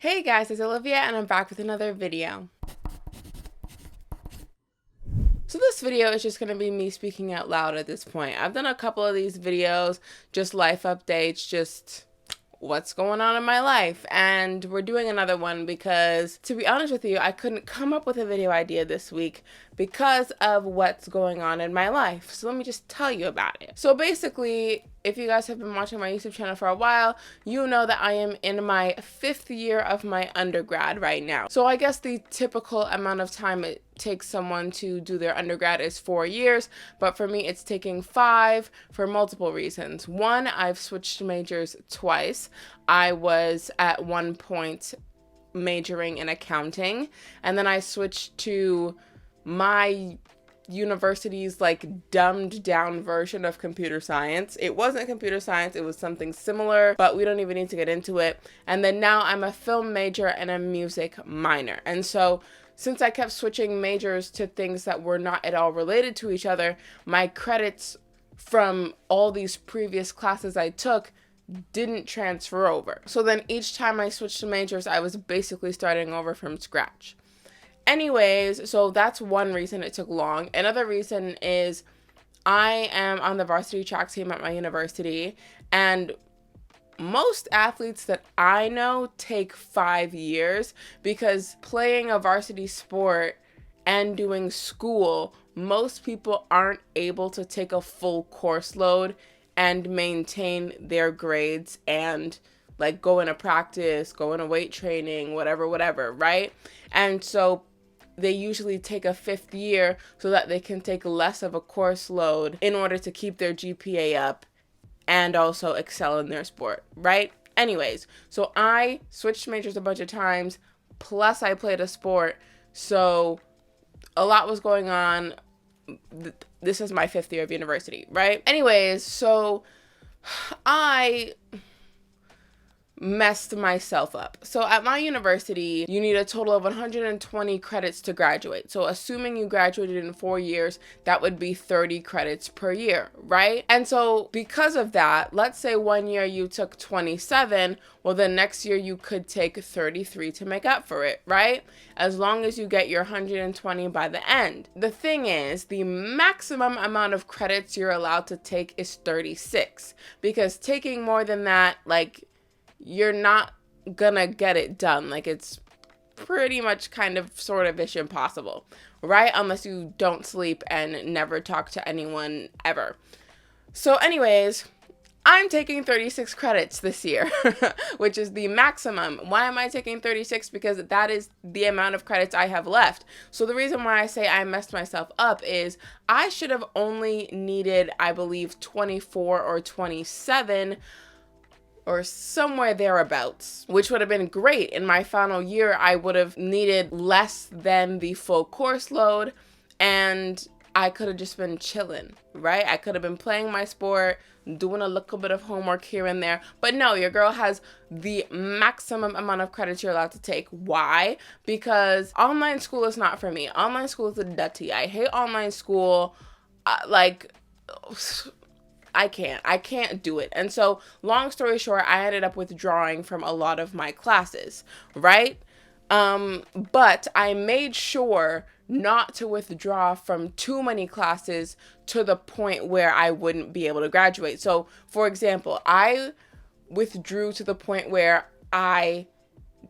Hey guys, it's Olivia and I'm back with another video. So this video is just going to be me speaking out loud at this point. I've done a couple of these videos, just life updates, just what's going on in my life, and we're doing another one because, to be honest with you, I couldn't come up with a video idea this week because of what's going on in my life. So let me just tell you about it. So basically, if you guys have been watching my YouTube channel for a while, you know that I am in my 5th year of my undergrad right now. So I guess the typical amount of time it takes someone to do their undergrad is 4 years, but for me it's taking 5 for multiple reasons. One, I've switched majors twice. I was at one point majoring in accounting, and then I switched to my university's like dumbed down version of computer science. It wasn't computer science, it was something similar, but we don't even need to get into it. And then now I'm a film major and a music minor. And so since I kept switching majors to things that were not at all related to each other, my credits from all these previous classes I took didn't transfer over. So then each time I switched to majors, I was basically starting over from scratch. Anyways, so that's one reason it took long. Another reason is I am on the varsity track team at my university, and most athletes that I know take 5 years because playing a varsity sport and doing school, most people aren't able to take a full course load and maintain their grades and like go into practice, go into weight training, whatever, right? And so they usually take a 5th year so that they can take less of a course load in order to keep their GPA up and also excel in their sport, right? Anyways, so I switched majors a bunch of times, plus I played a sport, so a lot was going on. This is my 5th year of university, right? Anyways, so I messed myself up. So at my university, you need a total of 120 credits to graduate. So assuming you graduated in 4 years, that would be 30 credits per year, right? And so because of that, let's say one year you took 27, well, the next year you could take 33 to make up for it, right? As long as you get your 120 by the end. The thing is, the maximum amount of credits you're allowed to take is 36, because taking more than that, like, you're not gonna get it done. Like, it's pretty much kind of sort of ish impossible, right? Unless you don't sleep and never talk to anyone ever. So anyways, I'm taking 36 credits this year, which is the maximum. Why am I taking 36? Because that is the amount of credits I have left. So the reason why I say I messed myself up is I should have only needed, I believe, 24 or 27 or somewhere thereabouts, which would have been great. In my final year, I would have needed less than the full course load, and I could have just been chilling, right? I could have been playing my sport, doing a little bit of homework here and there. But no, your girl has the maximum amount of credits you're allowed to take. Why? Because online school is not for me. Online school is a dutty. I hate online school. I can't do it. And so, long story short, I ended up withdrawing from a lot of my classes, right? But I made sure not to withdraw from too many classes to the point where I wouldn't be able to graduate. So, for example, I withdrew to the point where I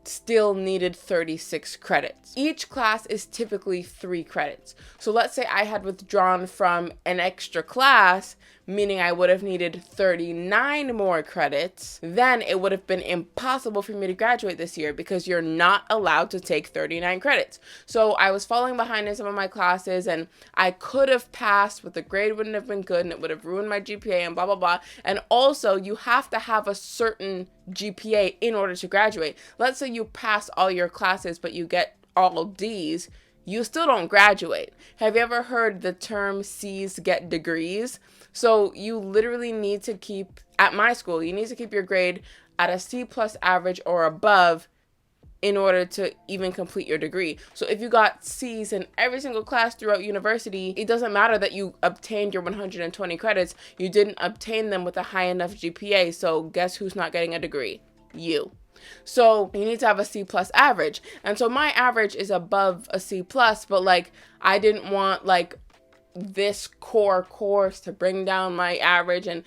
still needed 36 credits. Each class is typically 3 credits. So let's say I had withdrawn from an extra class, meaning I would have needed 39 more credits, then it would have been impossible for me to graduate this year because you're not allowed to take 39 credits. So I was falling behind in some of my classes, and I could have passed, but the grade wouldn't have been good and it would have ruined my GPA and blah, blah, blah. And also, you have to have a certain GPA in order to graduate. Let's say you pass all your classes, but you get all D's, you still don't graduate. Have you ever heard the term C's get degrees? So you literally need to keep, at my school, you need to keep your grade at a C+ average or above in order to even complete your degree. So if you got C's in every single class throughout university, it doesn't matter that you obtained your 120 credits. You didn't obtain them with a high enough GPA. So guess who's not getting a degree? You. So you need to have a C plus average. And so my average is above a C plus, but like I didn't want like this core course to bring down my average and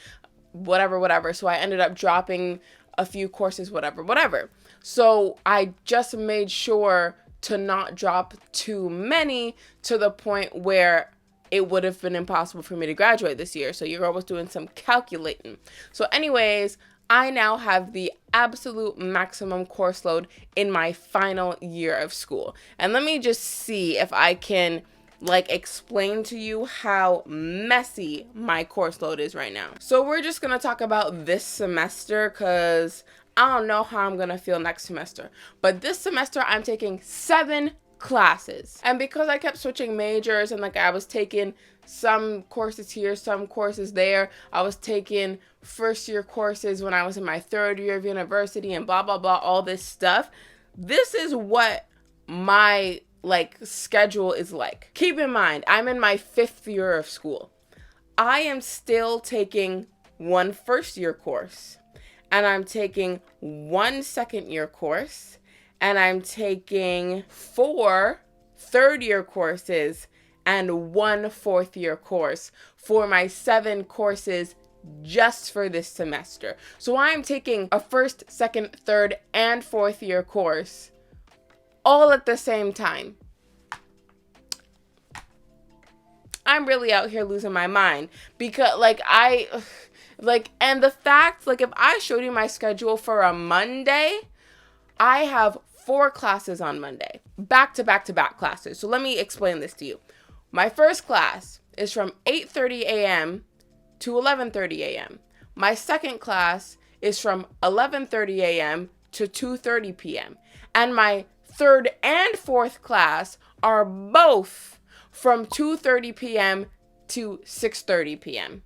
whatever. So I ended up dropping a few courses, whatever. So I just made sure to not drop too many to the point where it would have been impossible for me to graduate this year. So your girl was doing some calculating. So anyways, I now have the absolute maximum course load in my final year of school. And let me just see if I can like explain to you how messy my course load is right now. So we're just gonna talk about this semester because I don't know how I'm gonna feel next semester. But this semester I'm taking 7 classes. And because I kept switching majors and like I was taking some courses here, some courses there, I was taking first year courses when I was in my 3rd year of university and blah, all this stuff. This is what my like schedule is like. Keep in mind, I'm in my 5th year of school. I am still taking 1 first year course, and I'm taking 1 second year course, and I'm taking 4 third year courses and 1 4th year course for my 7 courses just for this semester. So I'm taking a 1st, 2nd, 3rd, and 4th year course all at the same time. I'm really out here losing my mind because and the fact, like if I showed you my schedule for a Monday, I have 4 classes on Monday, back to back classes. So let me explain this to you. My first class is from 8:30 a.m. to 11:30 a.m. My second class is from 11:30 a.m. to 2:30 p.m. And my 3rd and 4th class are both from 2:30 p.m. to 6:30 p.m.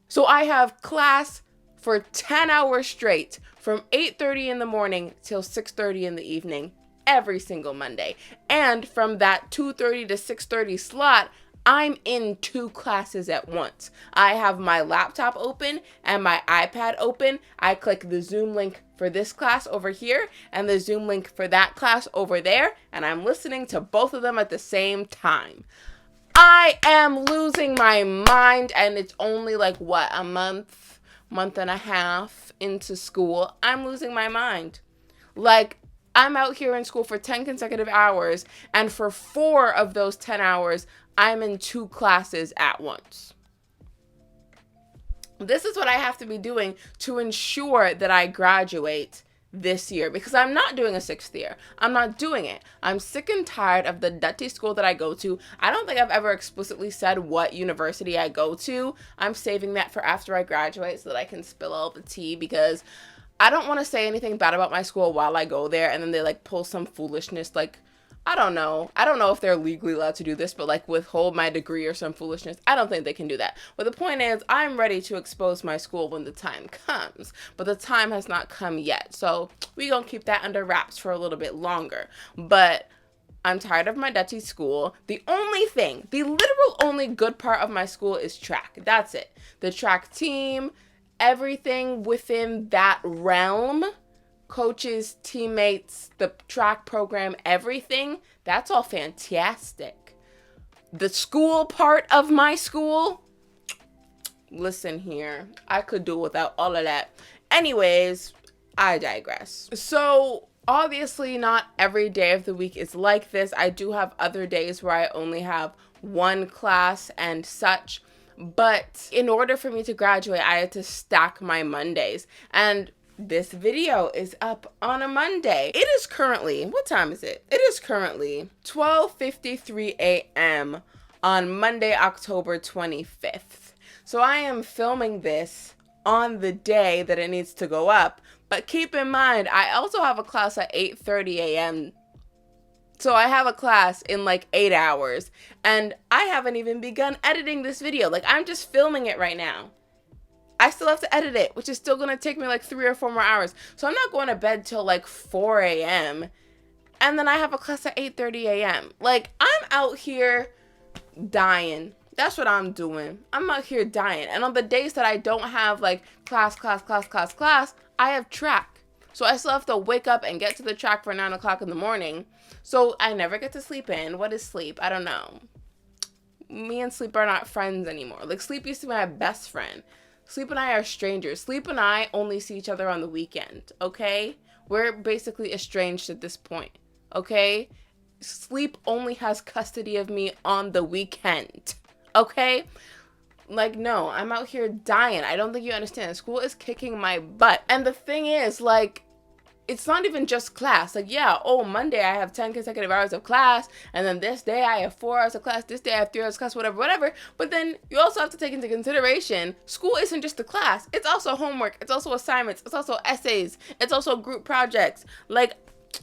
So I have class for 10 hours straight from 8:30 in the morning till 6:30 in the evening every single Monday. And from that 2:30 to 6:30 slot, I'm in 2 classes at once. I have my laptop open and my iPad open. I click the Zoom link for this class over here and the Zoom link for that class over there, and I'm listening to both of them at the same time. I am losing my mind, and it's only like a month and a half into school. I'm losing my mind. Like, I'm out here in school for 10 consecutive hours, and for 4 of those 10 hours, I'm in 2 classes at once. This is what I have to be doing to ensure that I graduate this year, because I'm not doing a 6th year. I'm not doing it. I'm sick and tired of the dutty school that I go to. I don't think I've ever explicitly said what university I go to. I'm saving that for after I graduate so that I can spill all the tea, because I don't want to say anything bad about my school while I go there and then they like pull some foolishness, like I don't know if they're legally allowed to do this, but like withhold my degree or some foolishness. I don't think they can do that. But the point is, I'm ready to expose my school when the time comes, but the time has not come yet. So we gonna keep that under wraps for a little bit longer. But I'm tired of my dutty school. The literal only good part of my school is track. That's it. The track team, everything within that realm, coaches, teammates, the track program, everything, that's all fantastic. The school part of my school, listen here, I could do without all of that. Anyways, I digress. So obviously not every day of the week is like this. I do have other days where I only have 1 class and such. But in order for me to graduate, I had to stack my Mondays. And this video is up on a Monday. It is currently, what time is it? It is currently 12:53 a.m. on Monday, October 25th. So I am filming this on the day that it needs to go up. But keep in mind, I also have a class at 8:30 a.m. So I have a class in like 8 hours, and I haven't even begun editing this video. Like, I'm just filming it right now. I still have to edit it, which is still going to take me like 3 or 4 more hours. So I'm not going to bed till like 4 a.m. And then I have a class at 8:30 a.m. Like, I'm out here dying. That's what I'm doing. I'm out here dying. And on the days that I don't have like class, I have track. So I still have to wake up and get to the track for 9 o'clock in the morning. So I never get to sleep in. What is sleep? I don't know. Me and sleep are not friends anymore. Like, sleep used to be my best friend. Sleep and I are strangers. Sleep and I only see each other on the weekend, okay? We're basically estranged at this point, okay? Sleep only has custody of me on the weekend, okay? Like, no, I'm out here dying. I don't think you understand. School is kicking my butt. And the thing is, like, it's not even just class. Like, yeah, Monday I have 10 consecutive hours of class, and then this day I have 4 hours of class, this day I have 3 hours of class, whatever. But then you also have to take into consideration, school isn't just a class. It's also homework. It's also assignments. It's also essays. It's also group projects. Like,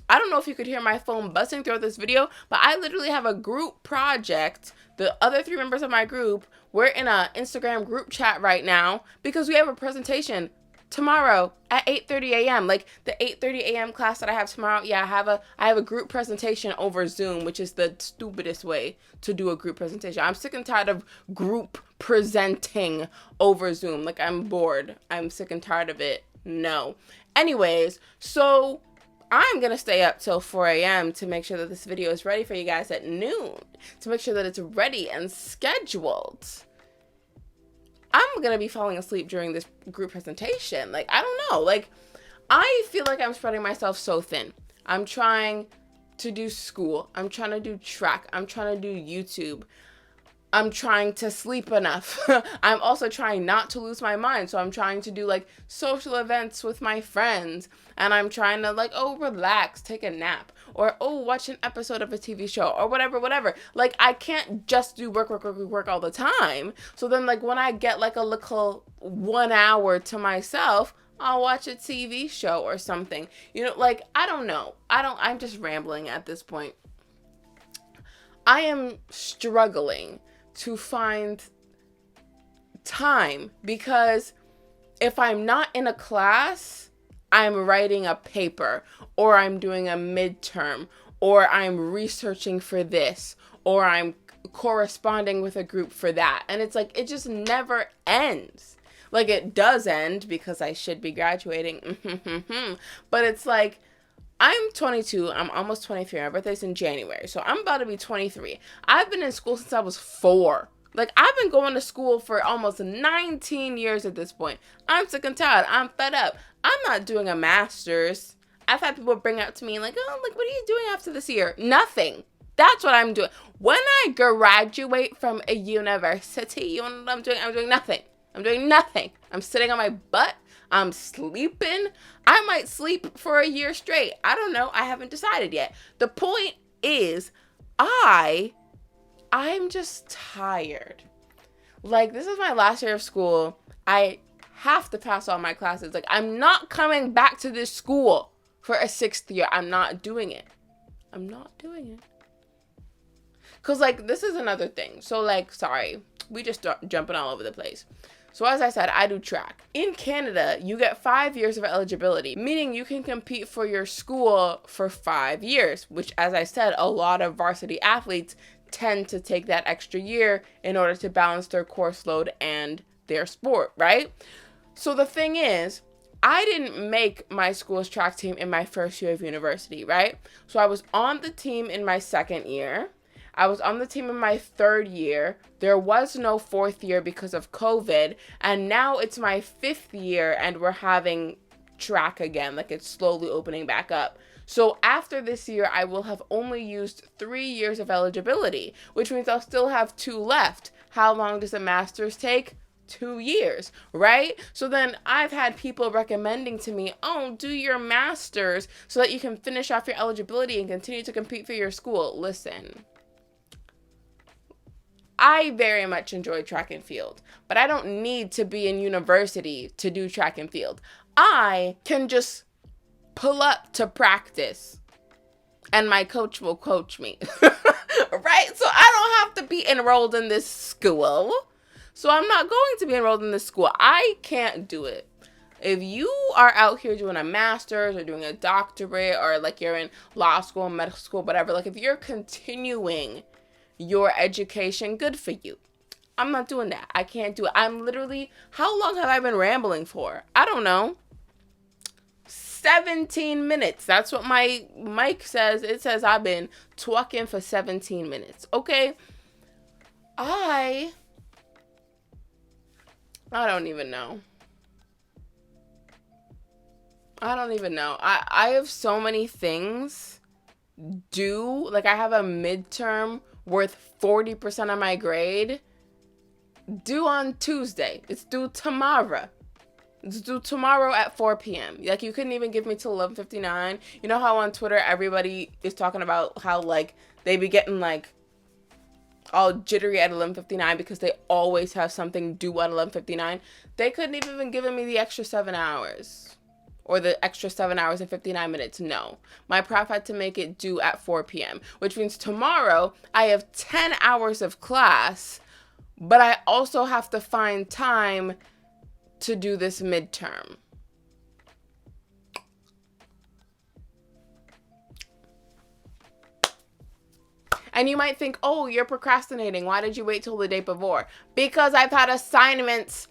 I don't know if you could hear my phone buzzing throughout this video, but I literally have a group project. The other 3 members of my group, we're in an Instagram group chat right now because we have a presentation tomorrow at 8:30 a.m. Like, the 8:30 a.m. class that I have tomorrow, yeah, I have a group presentation over Zoom, which is the stupidest way to do a group presentation. I'm sick and tired of group presenting over Zoom. Like, I'm bored. I'm sick and tired of it. No. Anyways, so I'm going to stay up till 4 a.m. to make sure that this video is ready for you guys at noon, to make sure that it's ready and scheduled. I'm going to be falling asleep during this group presentation. Like, I don't know. Like, I feel like I'm spreading myself so thin. I'm trying to do school. I'm trying to do track. I'm trying to do YouTube. I'm trying to sleep enough. I'm also trying not to lose my mind. So I'm trying to do like social events with my friends. And I'm trying to like, relax, take a nap. Or, watch an episode of a TV show. Or whatever. Like, I can't just do work all the time. So then, like, when I get like a little 1 hour to myself, I'll watch a TV show or something. You know, like, I don't know. I'm just rambling at this point. I am struggling to find time because if I'm not in a class, I'm writing a paper, or I'm doing a midterm, or I'm researching for this, or I'm corresponding with a group for that. And it's like, it just never ends. Like, it does end because I should be graduating. But it's like, I'm 22. I'm almost 23. My birthday's in January. So I'm about to be 23. I've been in school since I was 4. Like, I've been going to school for almost 19 years at this point. I'm sick and tired. I'm fed up. I'm not doing a master's. I've had people bring up to me like, what are you doing after this year? Nothing. That's what I'm doing. When I graduate from a university, you know what I'm doing? I'm doing nothing. I'm doing nothing. I'm sitting on my butt. I'm sleeping. I might sleep for a year straight. I don't know. I haven't decided yet. The point is, I'm just tired. Like, this is my last year of school. I have to pass all my classes. Like, I'm not coming back to this school for a 6th year. I'm not doing it. I'm not doing it. Because, like, this is another thing. So, like, sorry. We just jumping all over the place. So as I said, I do track. In Canada, you get 5 years of eligibility, meaning you can compete for your school for 5 years, which, as I said, a lot of varsity athletes tend to take that extra year in order to balance their course load and their sport, right? So the thing is, I didn't make my school's track team in my first year of university, right? So I was on the team in my 2nd year. I was on the team in my 3rd year. There was no 4th year because of COVID. And now it's my 5th year and we're having track again. Like, it's slowly opening back up. So after this year, I will have only used 3 years of eligibility, which means I'll still have 2 left. How long does a master's take? 2 years, right? So then I've had people recommending to me, do your master's so that you can finish off your eligibility and continue to compete for your school. Listen. I very much enjoy track and field, but I don't need to be in university to do track and field. I can just pull up to practice and my coach will coach me, right? So I don't have to be enrolled in this school. So I'm not going to be enrolled in this school. I can't do it. If you are out here doing a master's or doing a doctorate, or like you're in law school, medical school, whatever, like if you're continuing your education, good for you. I'm not doing that. I can't do it. I'm literally, how long have I been rambling for? I don't know. 17 minutes. That's what my mic says. It says I've been talking for 17 minutes. Okay. I don't even know. I have so many things due. Like, I have a midterm worth 40% of my grade due on Tuesday. It's due tomorrow. It's due tomorrow at 4 p.m. Like, you couldn't even give me till 11:59. You know how on Twitter everybody is talking about how, like, they be getting, like, all jittery at 11:59 because they always have something due at 11:59. They couldn't even given me the extra 7 hours. Or the extra 7 hours and 59 minutes. No. My prof had to make it due at 4 p.m. Which means tomorrow I have 10 hours of class, but I also have to find time to do this midterm. And you might think, oh, you're procrastinating. Why did you wait till the day before? Because I've had assignments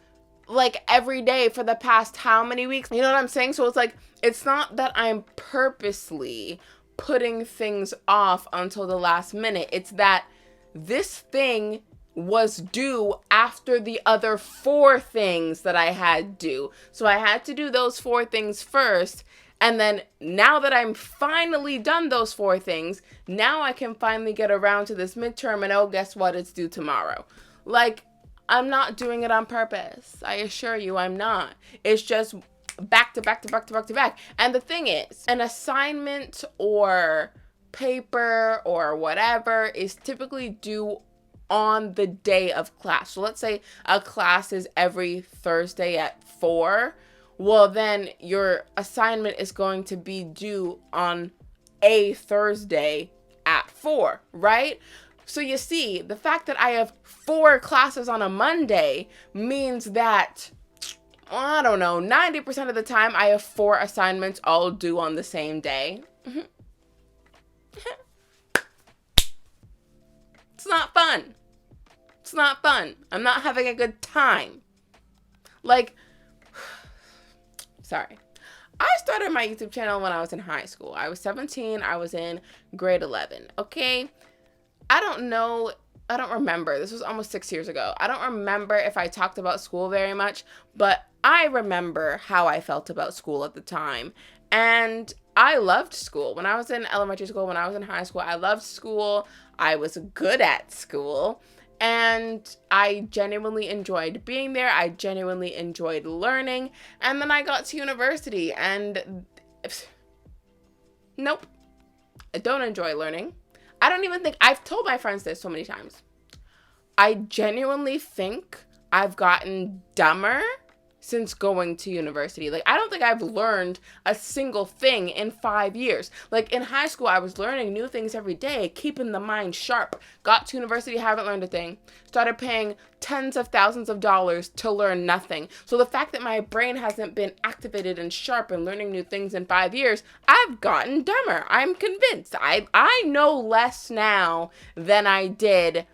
like every day for the past how many weeks? You know what I'm saying? So it's like, it's not that I'm purposely putting things off until the last minute. It's that this thing was due after the other 4 things that I had due. So I had to do those 4 things first. And then now that I'm finally done those 4 things, now I can finally get around to this midterm and, oh, guess what? It's due tomorrow. Like, I'm not doing it on purpose. I assure you I'm not. It's just back to back to back to back to back. And the thing is, an assignment or paper or whatever is typically due on the day of class. So let's say a class is every Thursday at 4. Well, then your assignment is going to be due on a Thursday at 4, right? So you see, the fact that I have 4 classes on a Monday means that, I don't know, 90% of the time I have 4 assignments all due on the same day. It's not fun. It's not fun. I'm not having a good time. Like, sorry. I started my YouTube channel when I was in high school. I was 17. I was in grade 11. Okay? I don't remember. This was almost 6 years ago. I don't remember if I talked about school very much, but I remember how I felt about school at the time. And I loved school. When I was in elementary school, when I was in high school, I loved school. I was good at school. And I genuinely enjoyed being there. I genuinely enjoyed learning. And then I got to university and nope, I don't enjoy learning. I don't even think, I've told my friends this so many times. I genuinely think I've gotten dumber since going to university. Like, I don't think I've learned a single thing in 5 years. Like, in high school, I was learning new things every day, keeping the mind sharp. Got to university, haven't learned a thing. Started paying tens of thousands of dollars to learn nothing. So the fact that my brain hasn't been activated and sharp and learning new things in 5 years, I've gotten dumber. I'm convinced. I know less now than I did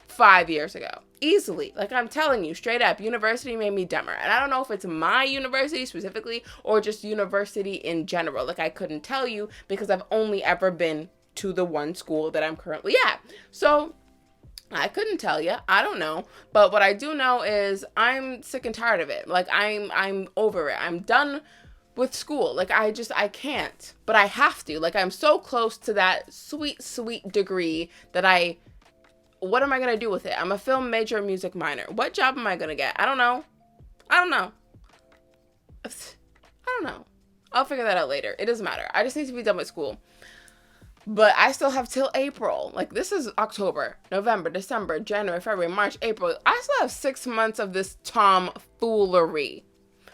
5 years ago. Easily. Like, I'm telling you straight up, university made me dumber. And I don't know if it's my university specifically or just university in general. Like, I couldn't tell you because I've only ever been to the one school that I'm currently at. So I couldn't tell you. I don't know. But what I do know is I'm sick and tired of it. Like, I'm over it. I'm done with school. Like, I can't. But I have to. Like, I'm so close to that sweet, sweet degree that what am I going to do with it? I'm a film major, music minor. What job am I going to get? I don't know. I'll figure that out later. It doesn't matter. I just need to be done with school. But I still have till April. Like, this is October, November, December, January, February, March, April. I still have 6 months of this tomfoolery.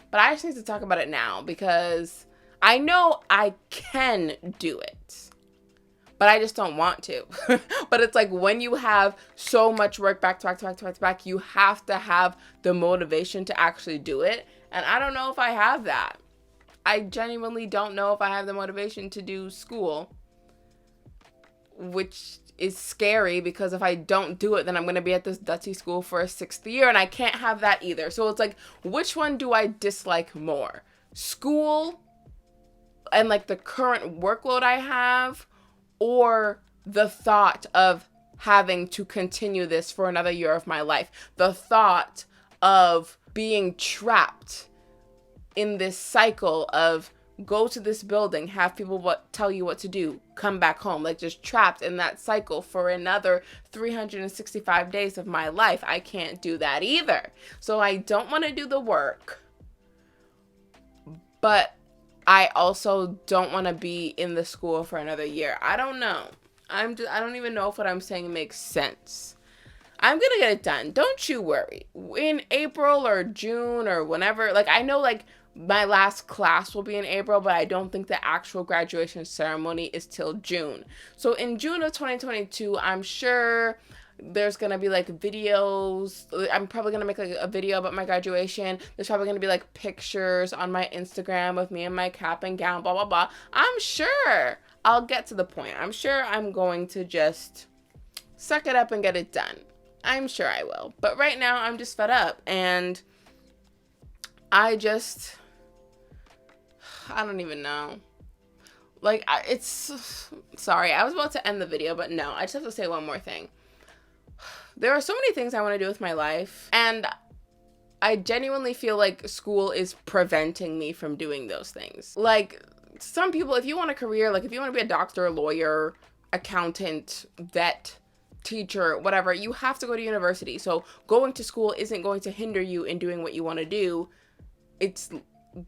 But I just need to talk about it now because I know I can do it. But I just don't want to. But it's like when you have so much work back to back to back to back to back, you have to have the motivation to actually do it. And I don't know if I have that. I genuinely don't know if I have the motivation to do school, which is scary because if I don't do it, then I'm going to be at this Dutchy school for a 6th year and I can't have that either. So it's like, which one do I dislike more? School and like the current workload I have, or the thought of having to continue this for another year of my life. The thought of being trapped in this cycle of go to this building, have people tell you what to do, come back home, like just trapped in that cycle for another 365 days of my life. I can't do that either. So I don't want to do the work, but I also don't want to be in the school for another year. I don't know. I don't even know if what I'm saying makes sense. I'm going to get it done. Don't you worry. In April or June or whenever, like I know like my last class will be in April, but I don't think the actual graduation ceremony is till June. So in June of 2022, I'm sure there's going to be like videos. I'm probably going to make like a video about my graduation. There's probably going to be like pictures on my Instagram of me in my cap and gown, blah, blah, blah. I'm sure I'll get to the point. I'm sure I'm going to just suck it up and get it done. I'm sure I will. But right now I'm just fed up, and I don't even know. Like, sorry, I was about to end the video, but no, I just have to say one more thing. There are so many things I want to do with my life, and I genuinely feel like school is preventing me from doing those things. Like, some people, if you want a career, like if you want to be a doctor, lawyer, accountant, vet, teacher, whatever, you have to go to university. So going to school isn't going to hinder you in doing what you want to do. It's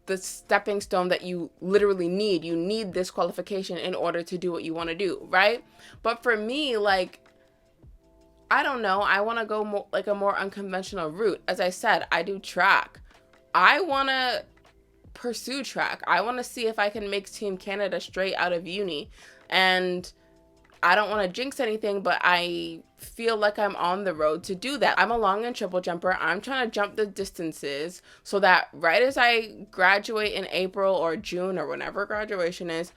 the stepping stone that you literally need. You need this qualification in order to do what you want to do, right? But for me, like, I don't know, I want to go like a more unconventional route. As I said, I do track. I want to pursue track. I want to see if I can make Team Canada straight out of uni. And I don't want to jinx anything, but I feel like I'm on the road to do that. I'm a long and triple jumper. I'm trying to jump the distances so that right as I graduate in April or June or whenever graduation is,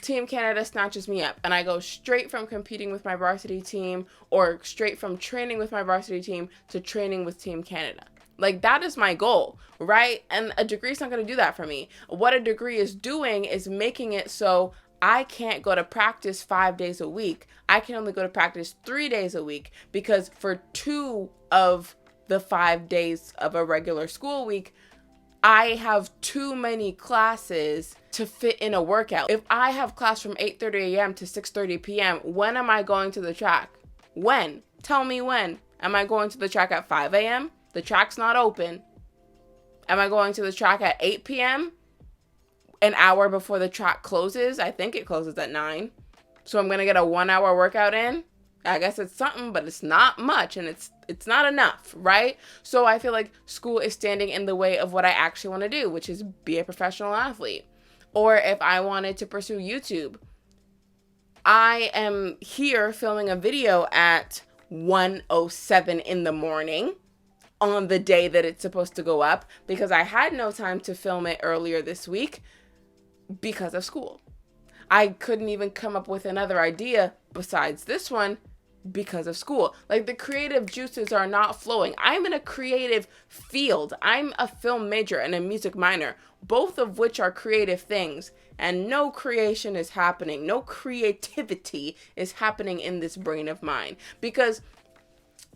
Team Canada snatches me up and I go straight from competing with my varsity team or straight from training with my varsity team to training with Team Canada. Like, that is my goal, right? And a degree is not going to do that for me. What a degree is doing is making it so I can't go to practice 5 days a week. I can only go to practice 3 days a week because for 2 of the 5 days of a regular school week, I have too many classes to fit in a workout. If I have class from 8:30 a.m. to 6:30 p.m., when am I going to the track? When? Tell me when. Am I going to the track at 5 a.m.? The track's not open. Am I going to the track at 8 p.m.? An hour before the track closes? I think it closes at 9. So I'm going to get a 1 hour workout in? I guess it's something, but it's not much, and it's not enough, right? So I feel like school is standing in the way of what I actually want to do, which is be a professional athlete. Or if I wanted to pursue YouTube, I am here filming a video at 1:07 in the morning on the day that it's supposed to go up because I had no time to film it earlier this week because of school. I couldn't even come up with another idea besides this one because of school. Like, the creative juices are not flowing. I'm in a creative field. I'm a film major and a music minor, both of which are creative things, and no creation is happening. No creativity is happening in this brain of mine because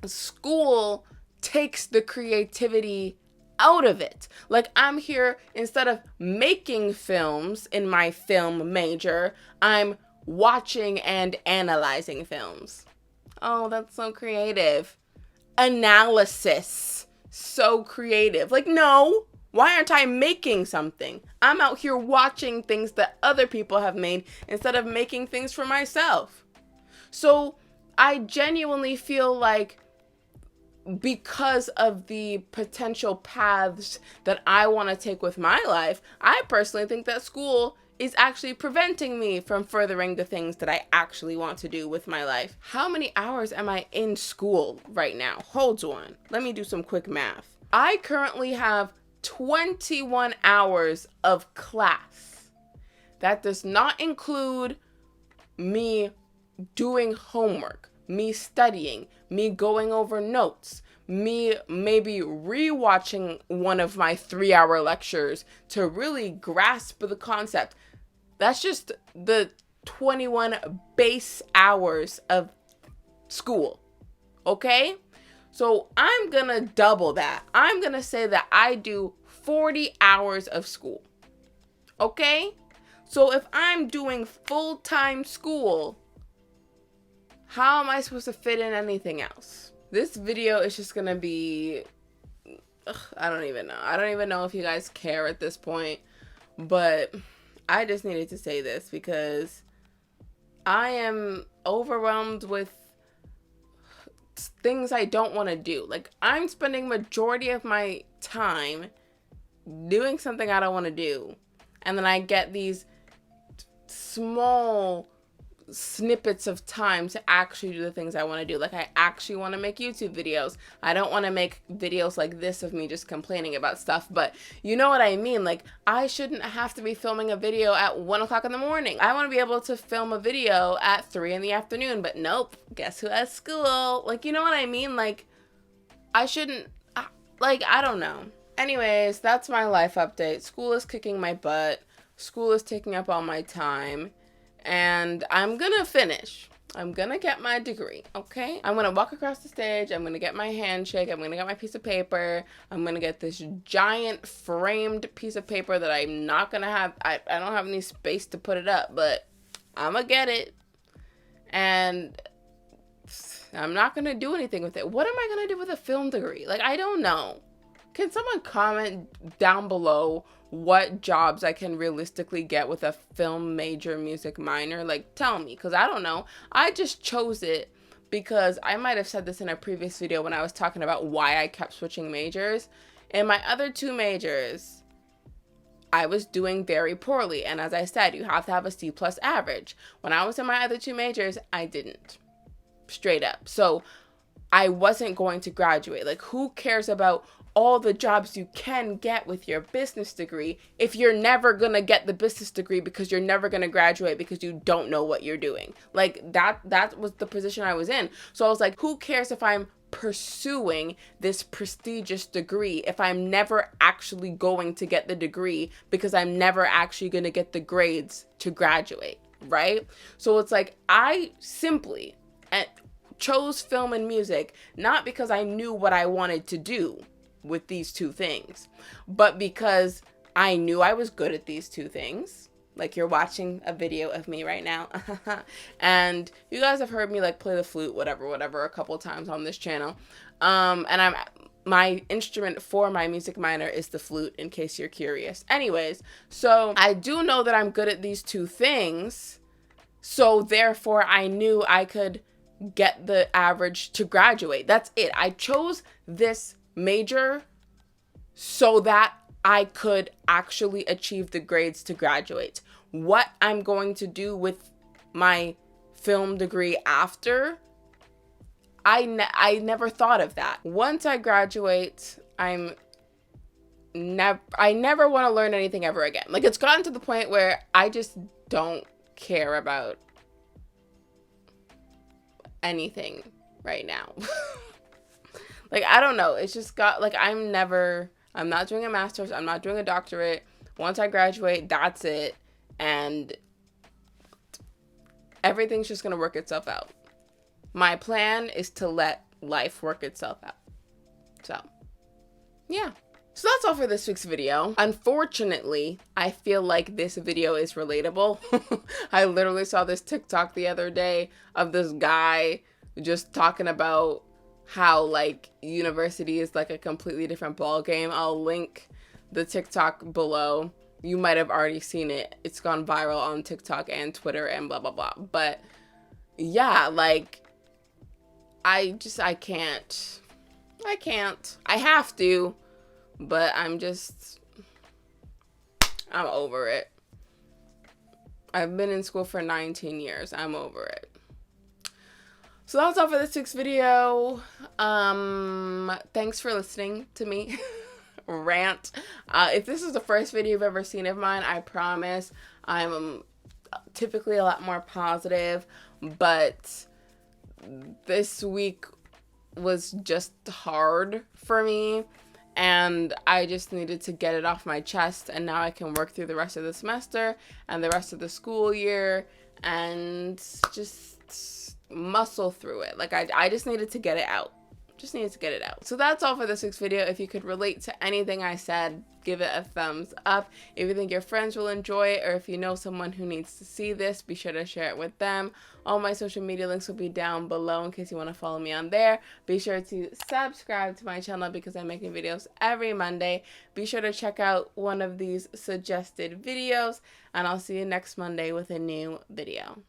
school takes the creativity out of it. Like, I'm here, instead of making films in my film major, I'm watching and analyzing films. Oh, that's so creative. Analysis. So creative. Like, no, why aren't I making something? I'm out here watching things that other people have made instead of making things for myself. So I genuinely feel like because of the potential paths that I want to take with my life, I personally think that school is actually preventing me from furthering the things that I actually want to do with my life. How many hours am I in school right now? Hold on. Let me do some quick math. I currently have 21 hours of class. That does not include me doing homework, me studying, me going over notes, me maybe rewatching one of my 3-hour lectures to really grasp the concept. That's just the 21 base hours of school. Okay? So I'm gonna double that. I'm gonna say that I do 40 hours of school. Okay? So if I'm doing full-time school, how am I supposed to fit in anything else? This video is just gonna be, I don't even know. I don't even know if you guys care at this point, but I just needed to say this because I am overwhelmed with things I don't want to do. Like, I'm spending majority of my time doing something I don't want to do, and then I get these small snippets of time to actually do the things I want to do. Like, I actually want to make YouTube videos. I don't want to make videos like this of me just complaining about stuff, but you know what I mean? Like, I shouldn't have to be filming a video at 1 o'clock in the morning. I want to be able to film a video at 3 in the afternoon, but nope, guess who has school? Like, you know what I mean? Like, I shouldn't, I don't know. Anyways, that's my life update. School is kicking my butt. School is taking up all my time. And I'm gonna finish. I'm gonna get my degree, okay? I'm gonna walk across the stage. I'm gonna get my handshake. I'm gonna get my piece of paper. I'm gonna get this giant framed piece of paper that I'm not gonna have. I don't have any space to put it up, but I'm gonna get it. And I'm not gonna do anything with it. What am I gonna do with a film degree? Like, I don't know. Can someone comment down below what jobs I can realistically get with a film major music minor? Like, tell me, because I don't know. I just chose it because I might have said this in a previous video when I was talking about why I kept switching majors. In my other two majors, I was doing very poorly. And as I said, you have to have a C+ average. When I was in my other two majors, I didn't. Straight up. So I wasn't going to graduate. Like, who cares about all the jobs you can get with your business degree if you're never gonna get the business degree because you're never gonna graduate because you don't know what you're doing? Like, that was the position I was in. So I was like, who cares if I'm pursuing this prestigious degree if I'm never actually going to get the degree because I'm never actually gonna get the grades to graduate, right? So it's like, I simply chose film and music not because I knew what I wanted to do with these two things, but because I knew I was good at these two things. Like, you're watching a video of me right now. And you guys have heard me like play the flute, whatever, a couple times on this channel. And my instrument for my music minor is the flute, in case you're curious. Anyways, so I do know that I'm good at these two things. So therefore I knew I could get the average to graduate. That's it. I chose this major so that I could actually achieve the grades to graduate. What I'm going to do with my film degree after, I never thought of that. Once I graduate, I never want to learn anything ever again. Like, it's gotten to the point where I just don't care about anything right now. Like, I don't know. It's just got, like, I'm not doing a master's. I'm not doing a doctorate. Once I graduate, that's it. And everything's just going to work itself out. My plan is to let life work itself out. So, yeah. So that's all for this week's video. Unfortunately, I feel like this video is relatable. I literally saw this TikTok the other day of this guy just talking about how, like, university is like a completely different ball game. I'll link the TikTok below. You might have already seen it. It's gone viral on TikTok and Twitter and blah, blah, blah. But yeah, like, I can't. I have to, but I'm over it. I've been in school for 19 years. I'm over it. So that's all for this week's video. Thanks for listening to me rant. If this is the first video you've ever seen of mine, I promise I'm typically a lot more positive, but this week was just hard for me, and I just needed to get it off my chest, and now I can work through the rest of the semester and the rest of the school year and just muscle through it. Like I just needed to get it out. Just needed to get it out. So that's all for this week's video. If you could relate to anything I said, give it a thumbs up. If you think your friends will enjoy it, or if you know someone who needs to see this, be sure to share it with them. All my social media links will be down below in case you want to follow me on there. Be sure to subscribe to my channel because I'm making videos every Monday. Be sure to check out one of these suggested videos, and I'll see you next Monday with a new video.